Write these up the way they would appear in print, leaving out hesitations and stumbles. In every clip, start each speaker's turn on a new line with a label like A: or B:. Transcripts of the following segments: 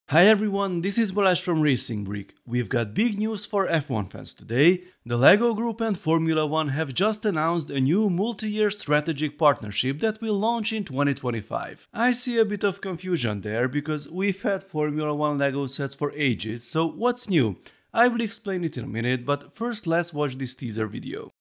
A: Hi everyone, this is Balázs from Racing Brick. We've got big news for F1 fans today. The LEGO Group and Formula One have just announced a new multi-year strategic partnership that will launch in 2025. I see a bit of confusion there because we've had Formula One LEGO sets for ages, so what's new? I will explain it in a minute, but first let's watch this teaser video.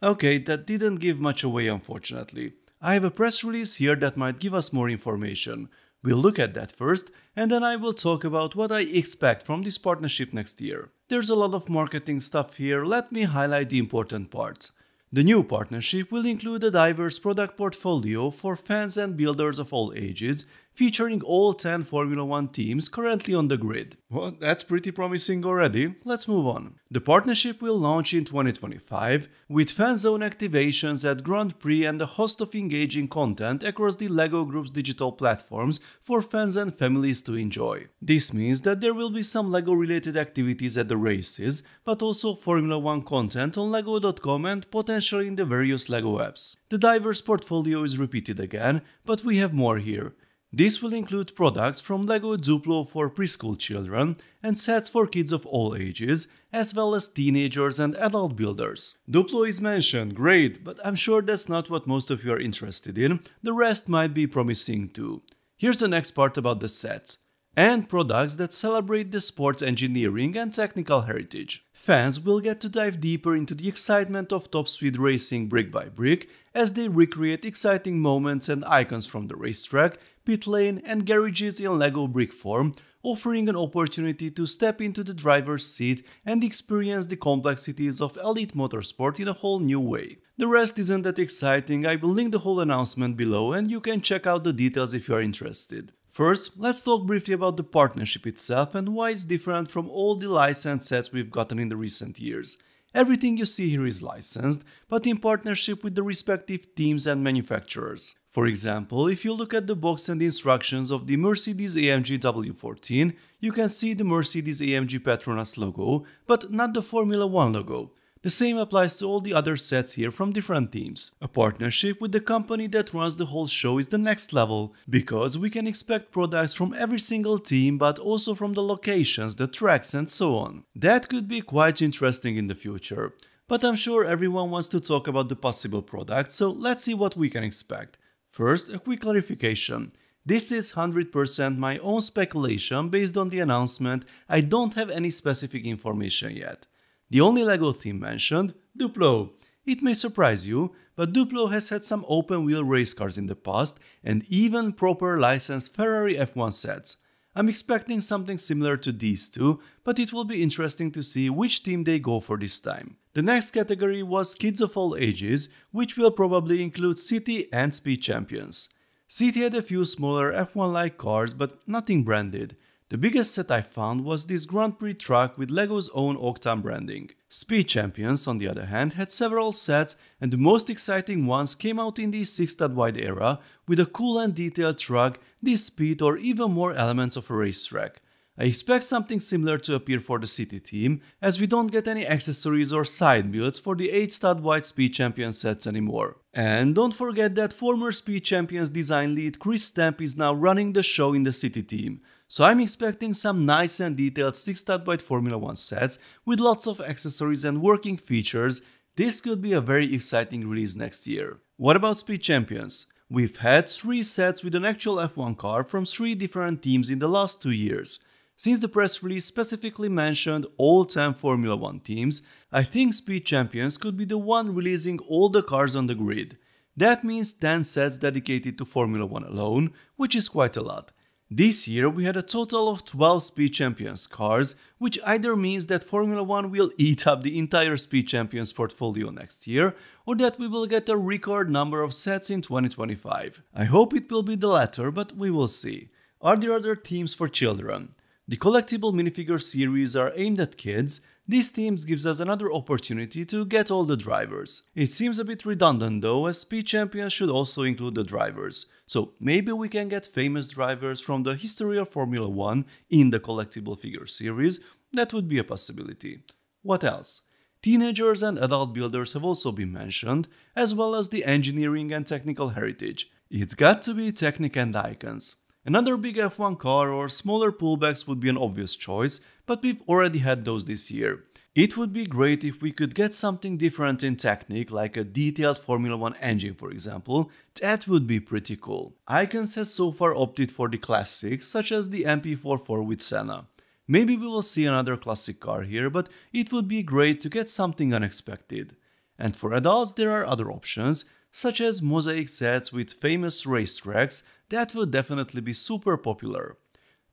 A: Okay, that didn't give much away unfortunately. I have a press release here that might give us more information. We'll look at that first, and then I will talk about what I expect from this partnership next year. There's a lot of marketing stuff here, let me highlight the important parts. The new partnership will include a diverse product portfolio for fans and builders of all ages, featuring all 10 Formula One teams currently on the grid. Well, that's pretty promising already. Let's move on. The partnership will launch in 2025 with fan zone activations at Grand Prix and a host of engaging content across the LEGO Group's digital platforms for fans and families to enjoy. This means that there will be some LEGO related activities at the races, but also Formula One content on LEGO.com and potentially in the various LEGO apps. The diverse portfolio is repeated again, but we have more here. This will include products from LEGO Duplo for preschool children and sets for kids of all ages, as well as teenagers and adult builders. Duplo is mentioned, great, but I'm sure that's not what most of you are interested in, the rest might be promising too. Here's the next part about the sets. And products that celebrate the sport's engineering and technical heritage. Fans will get to dive deeper into the excitement of top speed racing brick by brick as they recreate exciting moments and icons from the racetrack, pit lane and garages in LEGO brick form, offering an opportunity to step into the driver's seat and experience the complexities of elite motorsport in a whole new way. The rest isn't that exciting, I will link the whole announcement below and you can check out the details if you are interested. First, let's talk briefly about the partnership itself and why it's different from all the licensed sets we've gotten in the recent years. Everything you see here is licensed, but in partnership with the respective teams and manufacturers. For example, if you look at the box and instructions of the Mercedes-AMG W14, you can see the Mercedes-AMG Petronas logo, but not the Formula One logo. The same applies to all the other sets here from different teams. A partnership with the company that runs the whole show is the next level, because we can expect products from every single team but also from the locations, the tracks and so on. That could be quite interesting in the future. But I'm sure everyone wants to talk about the possible products, so let's see what we can expect. First, a quick clarification. This is 100% my own speculation based on the announcement, I don't have any specific information yet. The only LEGO theme mentioned, Duplo. It may surprise you, but Duplo has had some open-wheel race cars in the past and even proper licensed Ferrari F1 sets. I'm expecting something similar to these two, but it will be interesting to see which team they go for this time. The next category was kids of all ages, which will probably include City and Speed Champions. City had a few smaller F1-like cars, but nothing branded. The biggest set I found was this Grand Prix truck with LEGO's own Octane branding. Speed Champions, on the other hand, had several sets and the most exciting ones came out in the 6-wide era with a cool and detailed truck, this speed or even more elements of a racetrack. I expect something similar to appear for the City team, as we don't get any accessories or side builds for the 8-wide Speed Champions sets anymore. And don't forget that former Speed Champions design lead Chris Stamp is now running the show in the City team. So I'm expecting some nice and detailed 6-wide Formula One sets with lots of accessories and working features. This could be a very exciting release next year. What about Speed Champions? We've had 3 sets with an actual F1 car from 3 different teams in the last 2 years. Since the press release specifically mentioned all 10 Formula One teams, I think Speed Champions could be the one releasing all the cars on the grid. That means 10 sets dedicated to Formula One alone, which is quite a lot. This year we had a total of 12 Speed Champions cars, which either means that Formula One will eat up the entire Speed Champions portfolio next year, or that we will get a record number of sets in 2025. I hope it will be the latter, but we will see. Are there other themes for children? The collectible minifigure series are aimed at kids. These teams gives us another opportunity to get all the drivers. It seems a bit redundant though, as Speed Champions should also include the drivers. So maybe we can get famous drivers from the history of Formula 1 in the collectible figure series. That would be a possibility. What else? Teenagers and adult builders have also been mentioned, as well as the engineering and technical heritage. It's got to be Technic and Icons. Another big F1 car or smaller pullbacks would be an obvious choice, but we've already had those this year. It would be great if we could get something different in Technic, like a detailed Formula 1 engine for example. That would be pretty cool. Icons has so far opted for the classics, such as the MP44 with Senna. Maybe we will see another classic car here, but it would be great to get something unexpected. And for adults there are other options, such as mosaic sets with famous racetracks. That would definitely be super popular.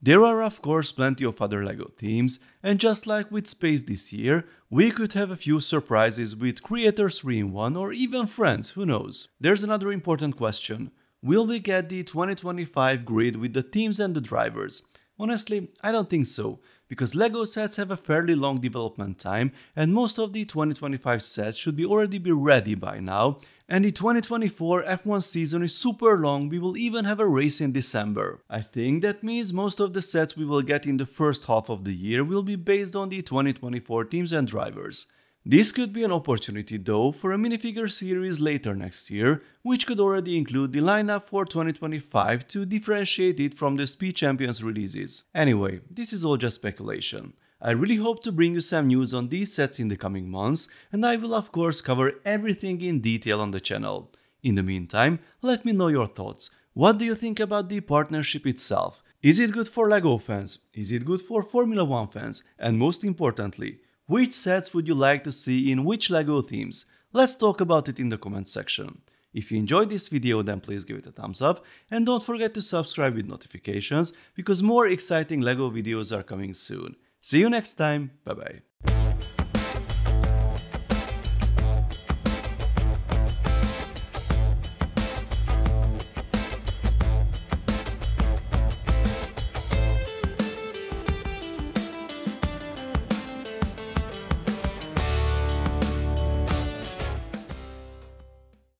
A: There are of course plenty of other LEGO themes, and just like with Space this year, we could have a few surprises with Creators 3-in-1 or even Friends, who knows. There's another important question. Will we get the 2025 grid with the teams and the drivers? Honestly, I don't think so, because LEGO sets have a fairly long development time and most of the 2025 sets should already be ready by now, and the 2024 F1 season is super long. We will even have a race in December. I think that means most of the sets we will get in the first half of the year will be based on the 2024 teams and drivers. This could be an opportunity though for a minifigure series later next year, which could already include the lineup for 2025 to differentiate it from the Speed Champions releases. Anyway, this is all just speculation. I really hope to bring you some news on these sets in the coming months, and I will of course cover everything in detail on the channel. In the meantime, let me know your thoughts. What do you think about the partnership itself? Is it good for LEGO fans? Is it good for Formula 1 fans? And most importantly, which sets would you like to see in which LEGO themes? Let's talk about it in the comment section. If you enjoyed this video, then please give it a thumbs up and don't forget to subscribe with notifications because more exciting LEGO videos are coming soon. See you next time, bye bye.